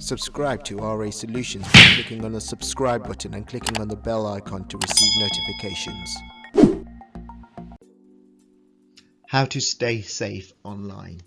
Subscribe to RA Solutions by clicking on the subscribe button and clicking on the bell icon to receive notifications. How to stay safe online.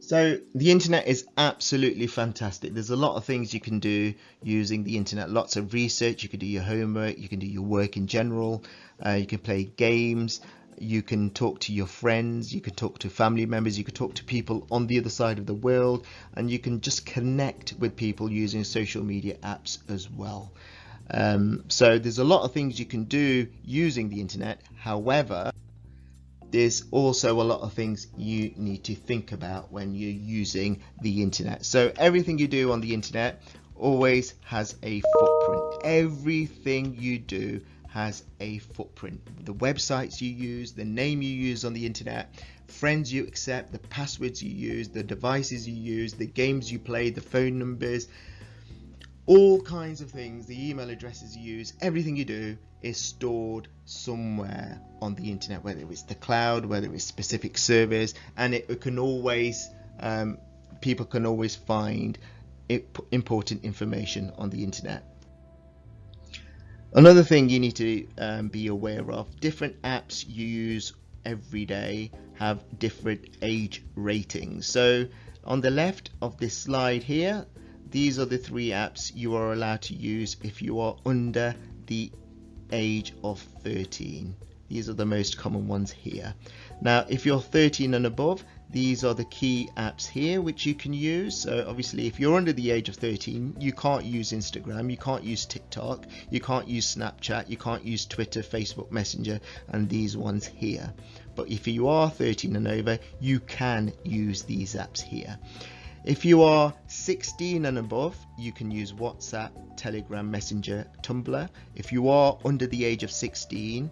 So the internet is absolutely fantastic. There's a lot of things you can do using the internet, lots of research. You can do your homework, you can do your work in general, you can play games, you can talk to your friends, you can talk to family members, you can talk to people on the other side of the world, and you can just connect with people using social media apps as well. So there's a lot of things you can do using the internet. However, there's also a lot of things you need to think about when you're using the internet. So everything you do on the internet always has a footprint. Everything you do has a footprint. The websites you use, the name you use on the internet, friends you accept, the passwords you use, the devices you use, the games you play, the phone numbers, all kinds of things, the email addresses you use, everything you do is stored somewhere on the internet, whether it's the cloud, whether it's specific servers, and it can always, people can always find important information on the internet. Another thing you need to be aware of, different apps you use every day have different age ratings. So on the left of this slide here, these are the 3 apps you are allowed to use if you are under the age of 13. These are the most common ones here. Now, if you're 13 and above, these are the key apps here which you can use. So obviously, if you're under the age of 13, you can't use Instagram, you can't use TikTok, you can't use Snapchat, you can't use Twitter, Facebook Messenger, and these ones here. But if you are 13 and over, you can use these apps here. If you are 16 and above, you can use WhatsApp, Telegram, Messenger, Tumblr. If you are under the age of 16,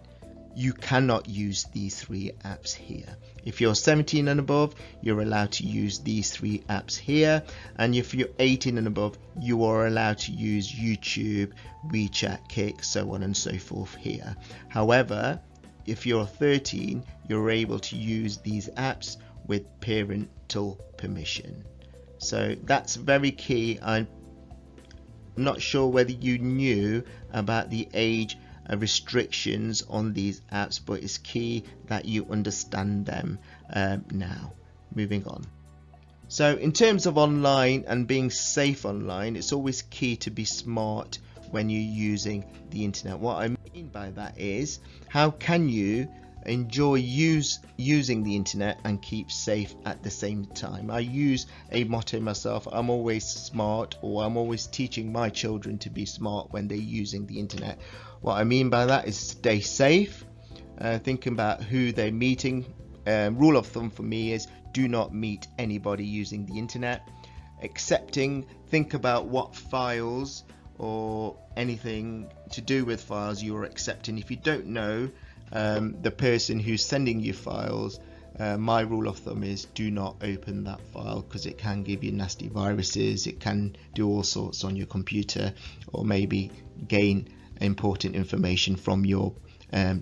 you cannot use these 3 apps here. If you're 17 and above, you're allowed to use these 3 apps here. And if you're 18 and above, you are allowed to use YouTube, WeChat, Kik, so on and so forth here. However, if you're 13, you're able to use these apps with parental permission. So that's very key. I'm not sure whether you knew about the age restrictions on these apps, but it's key that you understand them now. Moving on. So in terms of online and being safe online, it's always key to be smart when you're using the internet. What I mean by that is, how can you enjoy using the internet and keep safe at the same time? I use a motto myself: I'm always smart, or I'm always teaching my children to be smart when they're using the internet. What I mean by that is stay safe, think about who they're meeting. Rule of thumb for me is do not meet anybody using the internet. Accepting, think about what files or anything to do with files you're accepting. If you don't know the person who's sending you files, my rule of thumb is do not open that file, because it can give you nasty viruses, it can do all sorts on your computer, or maybe gain important information from your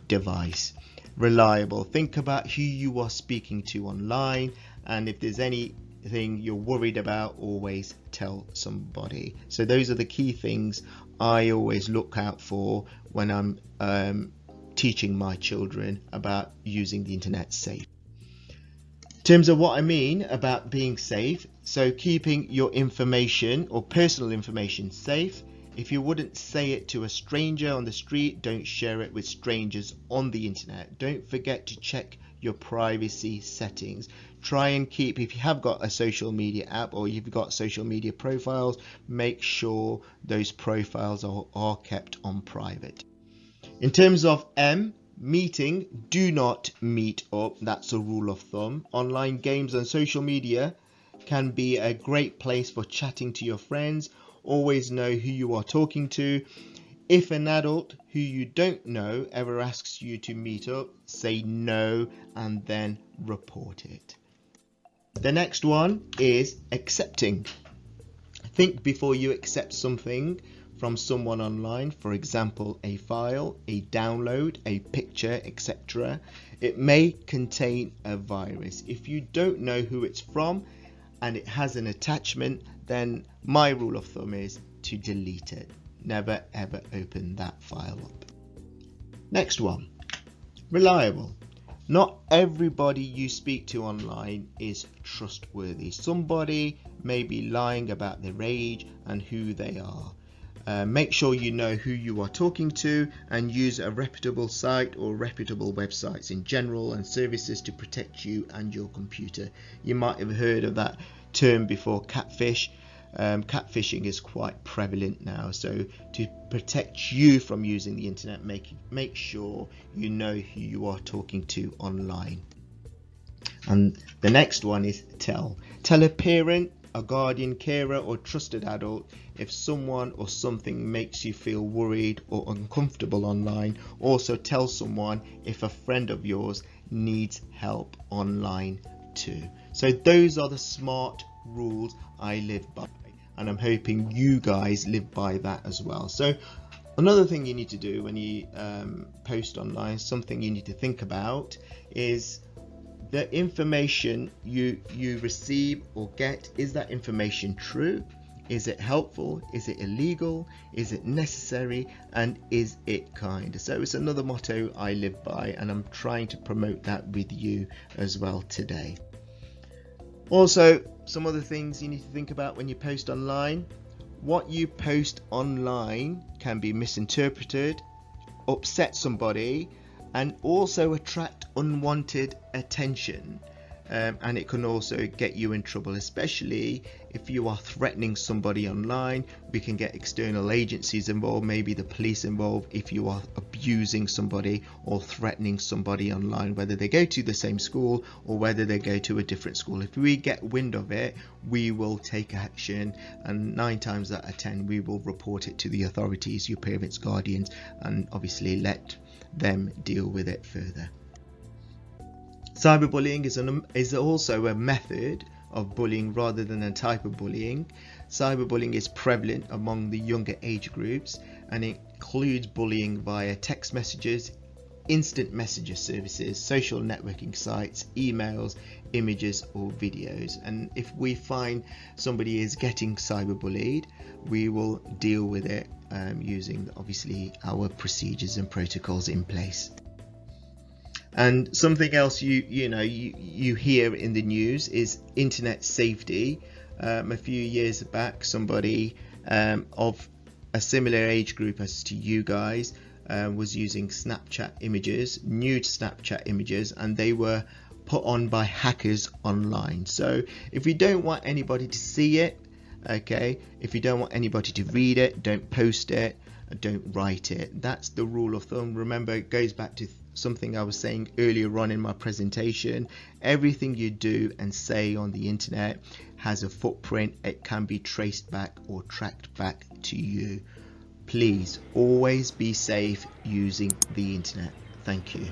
device. Reliable, think about who you are speaking to online, and if there's anything you're worried about, always tell somebody. So those are the key things I always look out for when I'm teaching my children about using the internet safe. In terms of what I mean about being safe, so keeping your information or personal information safe. If you wouldn't say it to a stranger on the street, don't share it with strangers on the internet. Don't forget to check your privacy settings. Try and keep, if you have got a social media app or you've got social media profiles, make sure those profiles are kept on private. In terms of meeting, do not meet up. That's a rule of thumb. Online games and social media can be a great place for chatting to your friends. Always know who you are talking to. If an adult who you don't know ever asks you to meet up, say no and then report it. The next one is accepting. Think before you accept something from someone online, for example, a file, a download, a picture, etc. It may contain a virus. If you don't know who it's from and it has an attachment, then my rule of thumb is to delete it. Never ever open that file up. Next one, reliable. Not everybody you speak to online is trustworthy. Somebody may be lying about their age and who they are. Make sure you know who you are talking to and use a reputable site or reputable websites in general and services to protect you and your computer. You might have heard of that term before, catfish. Catfishing is quite prevalent now, so to protect you from using the internet, make sure you know who you are talking to online. And the next one is tell a parent, a guardian, carer or trusted adult if someone or something makes you feel worried or uncomfortable online. Also tell someone if a friend of yours needs help online too. So those are the smart rules I live by, and I'm hoping you guys live by that as well. So another thing you need to do when you post online, something you need to think about, is the information you receive or get. Is that information true? Is it helpful? Is it illegal? Is it necessary? And is it kind? So it's another motto I live by, and I'm trying to promote that with you as well today. Also, some other things you need to think about when you post online. What you post online can be misinterpreted, upset somebody, and also attract unwanted attention. And it can also get you in trouble, especially if you are threatening somebody online. We can get external agencies involved, maybe the police involved, if you are abusing somebody or threatening somebody online, whether they go to the same school or whether they go to a different school. If we get wind of it, we will take action, and 9 times out of 10 we will report it to the authorities, your parents, guardians, and obviously let them deal with it further. Cyberbullying is also a method of bullying rather than a type of bullying. Cyberbullying is prevalent among the younger age groups and includes bullying via text messages, instant messenger services, social networking sites, emails, images or videos. And if we find somebody is getting cyberbullied, we will deal with it using obviously our procedures and protocols in place. And something else you hear in the news is internet safety. A few years back, somebody of a similar age group as to you guys was using Snapchat images, nude Snapchat images, and they were put on by hackers online. So if you don't want anybody to see it, okay, if you don't want anybody to read it, don't post it, don't write it. That's the rule of thumb. Remember, it goes back to something I was saying earlier on in my presentation. Everything you do and say on the internet has a footprint. It can be traced back or tracked back to you. Please always be safe using the internet. Thank you.